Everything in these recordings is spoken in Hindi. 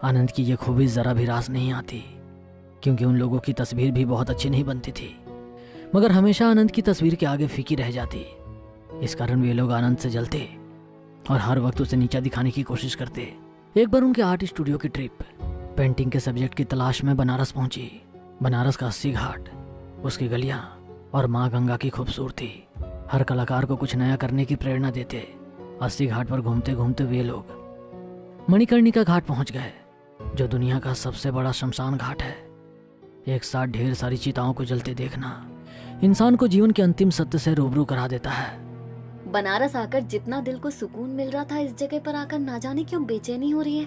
आनंद की ये खूबी ज़रा भी रास नहीं आती, क्योंकि उन लोगों की तस्वीर भी बहुत अच्छी नहीं बनती थी, मगर हमेशा आनंद की तस्वीर के आगे फीकी रह जाती। इस कारण वे लोग आनंद से जलते और हर वक्त उसे नीचा दिखाने की कोशिश करते। एक बार उनके आर्ट स्टूडियो की ट्रिप पेंटिंग के सब्जेक्ट की तलाश में बनारस पहुंची। बनारस का 80 घाट, उसकी गलियां और माँ गंगा की खूबसूरती हर कलाकार को कुछ नया करने की प्रेरणा देते। 80 घाट पर घूमते घूमते वे लोग मणिकर्णिका घाट पहुंच गए, जो दुनिया का सबसे बड़ा शमशान घाट है। एक साथ ढेर सारी चिताओं को जलते देखना इंसान को जीवन के अंतिम सत्य से रूबरू करा देता है। बनारस आकर जितना दिल को सुकून मिल रहा था, इस जगह पर आकर ना जाने क्यों बेचैनी हो रही है।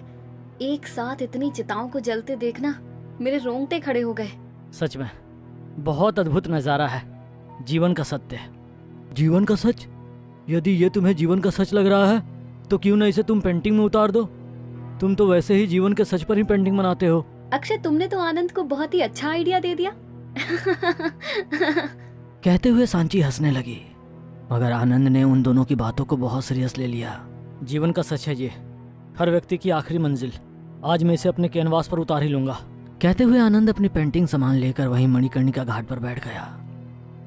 एक साथ इतनी चिताओं को जलते देखना मेरे रोंगटे खड़े हो गए। सच में बहुत अद्भुत नज़ारा है, जीवन का सत्य है। जीवन का सच? यदि ये तुम्हें जीवन का सच लग रहा है तो क्यों ना इसे तुम पेंटिंग में उतार दो। तुम तो वैसे ही जीवन के सच पर ही पेंटिंग बनाते हो। अक्षय, तुमने तो आनंद को बहुत ही अच्छा आइडिया दे दिया। कहते हुए सांची हंसने लगी, मगर आनंद ने उन दोनों की बातों को बहुत सीरियस ले लिया। जीवन का सच है ये, हर व्यक्ति की आखिरी मंजिल। आज मैं इसे अपने कैनवास पर उतार ही लूंगा। कहते हुए आनंद अपनी पेंटिंग सामान लेकर वहीं मणिकर्णिका घाट पर बैठ गया।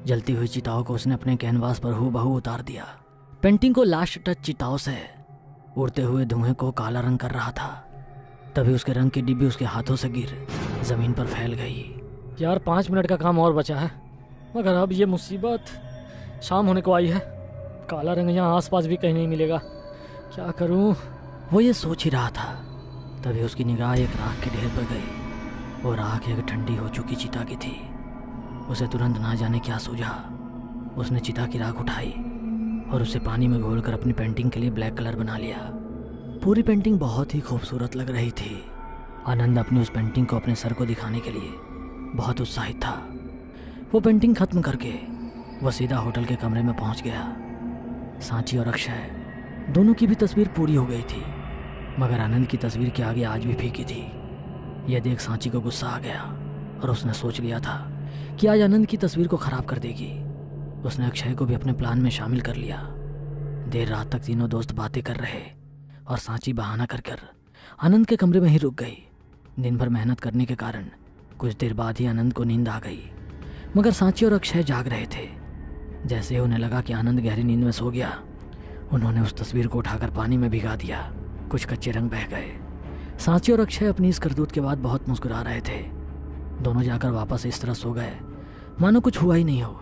जलती हुई चिताओं को उसने अपने कैनवास पर हूबहू उतार दिया। पेंटिंग को लास्ट टच चिताओं से उड़ते हुए धुएं को काला रंग कर रहा था। तभी उसके रंग की डिब्बी उसके हाथों से गिर जमीन पर फैल गई। यार 5 मिनट का काम और बचा है, मगर अब ये मुसीबत शाम होने को आई है। काला रंग यहाँ आसपास भी कहीं नहीं मिलेगा, क्या करूँ? वो ये सोच ही रहा था, तभी उसकी निगाह एक राख के ढेर पर गई। वो राख एक ठंडी हो चुकी चिता की थी। उसे तुरंत ना जाने क्या सूझा। उसने चिता की राख उठाई और उसे पानी में घोलकर अपनी पेंटिंग के लिए ब्लैक कलर बना लिया। पूरी पेंटिंग बहुत ही खूबसूरत लग रही थी। आनंद अपनी उस पेंटिंग को अपने सर को दिखाने के लिए बहुत उत्साहित था। वो पेंटिंग खत्म करके वह सीधा होटल के कमरे में पहुंच गया। सांची और अक्षय दोनों की भी तस्वीर पूरी हो गई थी, मगर आनंद की तस्वीर के आगे आज भी फीकी थी। यह देख सांची को गुस्सा आ गया और उसने सोच लिया था कि आज आनंद की तस्वीर को खराब कर देगी। उसने अक्षय को भी अपने प्लान में शामिल कर लिया। देर रात तक तीनों दोस्त बातें कर रहे और सांची बहाना कर आनंद के कमरे में ही रुक गई। दिन भर मेहनत करने के कारण कुछ देर बाद ही आनंद को नींद आ गई, मगर सांची और अक्षय जाग रहे थे। जैसे ही उन्हें लगा कि आनंद गहरी नींद में सो गया, उन्होंने उस तस्वीर को उठाकर पानी में भिगा दिया। कुछ कच्चे रंग बह गए। सांची और अक्षय अपनी इस करतूत के बाद बहुत मुस्कुरा रहे थे। दोनों जाकर वापस इस तरह सो गए मानो कुछ हुआ ही नहीं हो।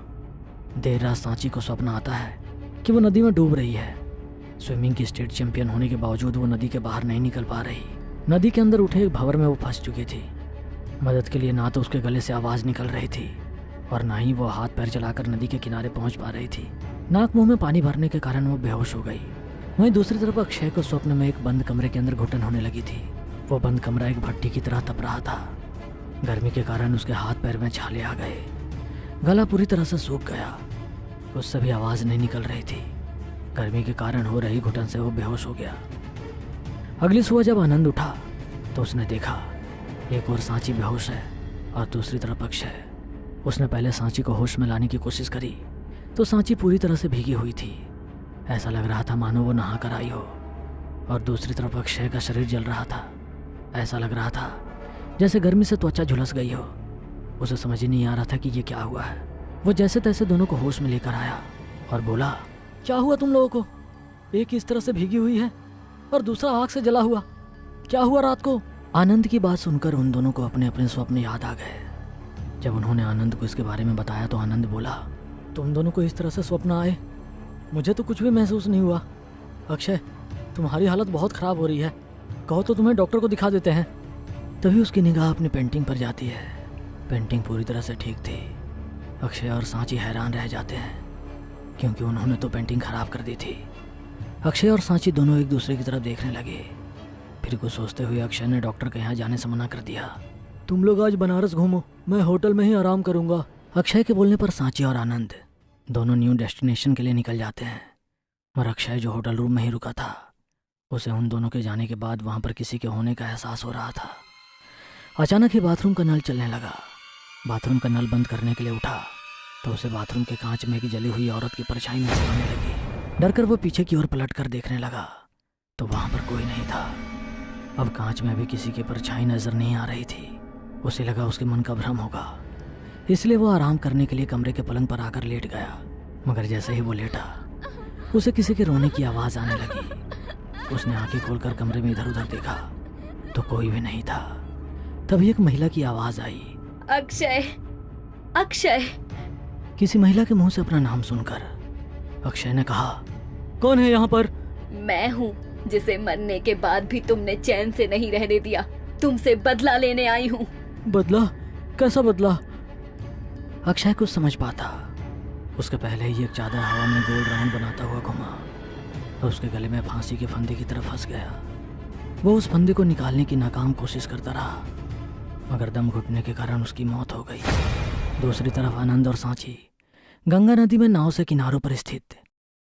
देर रात सांची को स्वप्न आता है कि वो नदी में डूब रही है। स्विमिंग की स्टेट चैंपियन होने के बावजूद वो नदी के बाहर नहीं निकल पा रही। नदी के अंदर उठे एक भंवर में वो फंस चुकी थी। मदद के लिए ना तो उसके गले से आवाज़ निकल रही थी और ना ही वो हाथ पैर चलाकर नदी के किनारे पहुंच पा रही थी। नाक मुंह में पानी भरने के कारण वो बेहोश हो गई। वहीं दूसरी तरफ अक्षय को स्वप्न में एक बंद कमरे के अंदर घुटन होने लगी थी। वो बंद कमरा एक भट्टी की तरह तप रहा था। गर्मी के कारण उसके हाथ पैर में छाले आ गए। गला पूरी तरह से सूख गया। उससे भी आवाज़ नहीं निकल रही थी। गर्मी के कारण हो रही घुटन से वो बेहोश हो गया। अगली सुबह जब आनंद उठा तो उसने देखा एक और सांची बेहोश है और दूसरी तरफ अक्षय। उसने पहले सांची को होश में लाने की कोशिश करी तो सांची पूरी तरह से भीगी हुई थी। ऐसा लग रहा था मानो वो नहा कर आई हो। और दूसरी तरफ अक्षय का शरीर जल रहा था। ऐसा लग रहा था जैसे गर्मी से त्वचा झुलस गई हो। उसे समझ ही नहीं आ रहा था कि ये क्या हुआ है। वो जैसे तैसे दोनों को होश में लेकर आया और बोला, क्या हुआ तुम लोगों को? एक इस तरह से भीगी हुई है और दूसरा आग से जला हुआ। क्या हुआ रात को? आनंद की बात सुनकर उन दोनों को अपने अपने स्वप्न याद आ गए। जब उन्होंने आनंद को इसके बारे में बताया तो आनंद बोला, तुम दोनों को इस तरह से स्वप्न आए? मुझे तो कुछ भी महसूस नहीं हुआ। अक्षय, तुम्हारी हालत बहुत ख़राब हो रही है, कहो तो तुम्हें डॉक्टर को दिखा देते हैं। तभी उसकी निगाह अपनी पेंटिंग पर जाती है। पेंटिंग पूरी तरह से ठीक थी। अक्षय और सांची हैरान रह जाते हैं क्योंकि उन्होंने तो पेंटिंग खराब कर दी थी। अक्षय और सांची दोनों एक दूसरे की तरफ देखने लगे। फिर कुछ सोचते हुए अक्षय ने डॉक्टर के यहाँ जाने से मना कर दिया। तुम लोग आज बनारस घूमो, मैं होटल में ही आराम करूंगा। अक्षय के बोलने पर सांची और आनंद दोनों न्यू डेस्टिनेशन के लिए निकल जाते हैं। और अक्षय जो होटल रूम में ही रुका था, उसे उन दोनों के जाने के बाद वहाँ पर किसी के होने का एहसास हो रहा था। अचानक ही बाथरूम का नल चलने लगा। बाथरूम का नल बंद करने के लिए उठा तो उसे बाथरूम के कांच में एक जली हुई औरत की परछाई नजर आने लगी। डरकर वो पीछे की ओर पलट कर देखने लगा तो वहाँ पर कोई नहीं था। अब कांच में भी किसी की परछाई नजर नहीं आ रही थी। उसे लगा उसके मन का भ्रम होगा, इसलिए वो आराम करने के लिए कमरे के पलंग पर आकर लेट गया। मगर जैसे ही वो लेटा, उसे किसी के रोने की आवाज आने लगी। उसने आंखें खोलकर कमरे में इधर उधर देखा तो कोई भी नहीं था। तभी एक महिला की आवाज आई, अक्षय, अक्षय। किसी महिला के मुंह से अपना नाम सुनकर अक्षय ने कहा, कौन है यहाँ पर? मैं हूँ, जिसे मरने के बाद भी तुमने चैन से नहीं रहने दिया। तुमसे बदला लेने आई हूँ। बदला? कैसा बदला? अक्षय कुछ समझ पाता उसके पहले ही एक चादर हवा में गोल राउंड बनाता हुआ घुमा और उसके गले में फांसी के फंदे की तरफ फंस गया। वो उस फंदे को निकालने की नाकाम कोशिश करता रहा, मगर दम घुटने के कारण उसकी मौत हो गई। दूसरी तरफ आनंद और सांची गंगा नदी में नाव से किनारों पर स्थित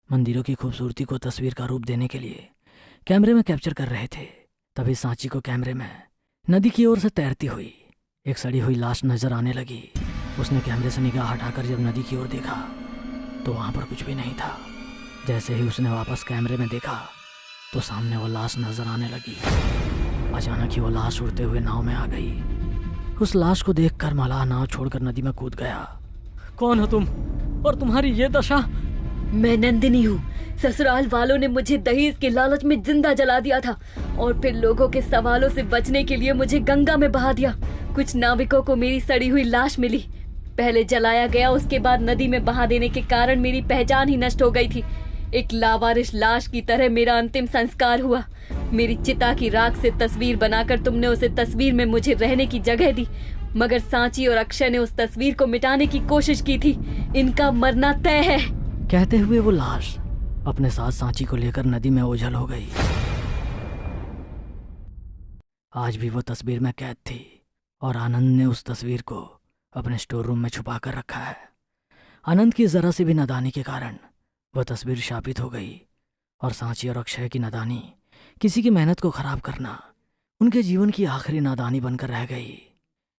मंदिरों की खूबसूरती को तस्वीर का रूप देने के लिए कैमरे में कैप्चर कर रहे थे। तभी सांची को कैमरे में नदी की ओर से तैरती हुई एक सड़ी हुई लाश नजर आने लगी। उसने कैमरे से निगाह हटाकर जब नदी की ओर देखा तो वहां पर कुछ भी नहीं था। जैसे ही उसने वापस कैमरे में देखा तो सामने वो लाश नजर आने लगी। अचानक ही वो लाश उड़ते हुए नाव में आ गई। उस लाश को देखकर मलाह नाव छोड़कर नदी में कूद गया। कौन हो तुम और तुम्हारी ये दशा? मैं नंदिनी हूँ। ससुराल वालों ने मुझे दहेज के लालच में जिंदा जला दिया था और फिर लोगों के सवालों से बचने के लिए मुझे गंगा में बहा दिया। कुछ नाविकों को मेरी सड़ी हुई लाश मिली। पहले जलाया गया, उसके बाद नदी में बहा देने के कारण मेरी पहचान ही नष्ट हो गई थी। एक लावारिश लाश की तरह मेरा अंतिम संस्कार हुआ। मेरी चिता की राख से तस्वीर बनाकर तुमने उसे तस्वीर में मुझे रहने की जगह दी, मगर सांची और अक्षय ने उस तस्वीर को मिटाने की कोशिश की थी। इनका मरना तय है। कहते हुए वो लाश अपने साथ सांची को लेकर नदी में ओझल हो गई। आज भी वो तस्वीर में कैद थी और आनंद ने उस तस्वीर को अपने स्टोर रूम में छुपा कर रखा है। आनंद की जरा सी भी नादानी के कारण वह तस्वीर शापित हो गई और सांची और अक्षय की नादानी, किसी की मेहनत को खराब करना, उनके जीवन की आखिरी नादानी बनकर रह गई।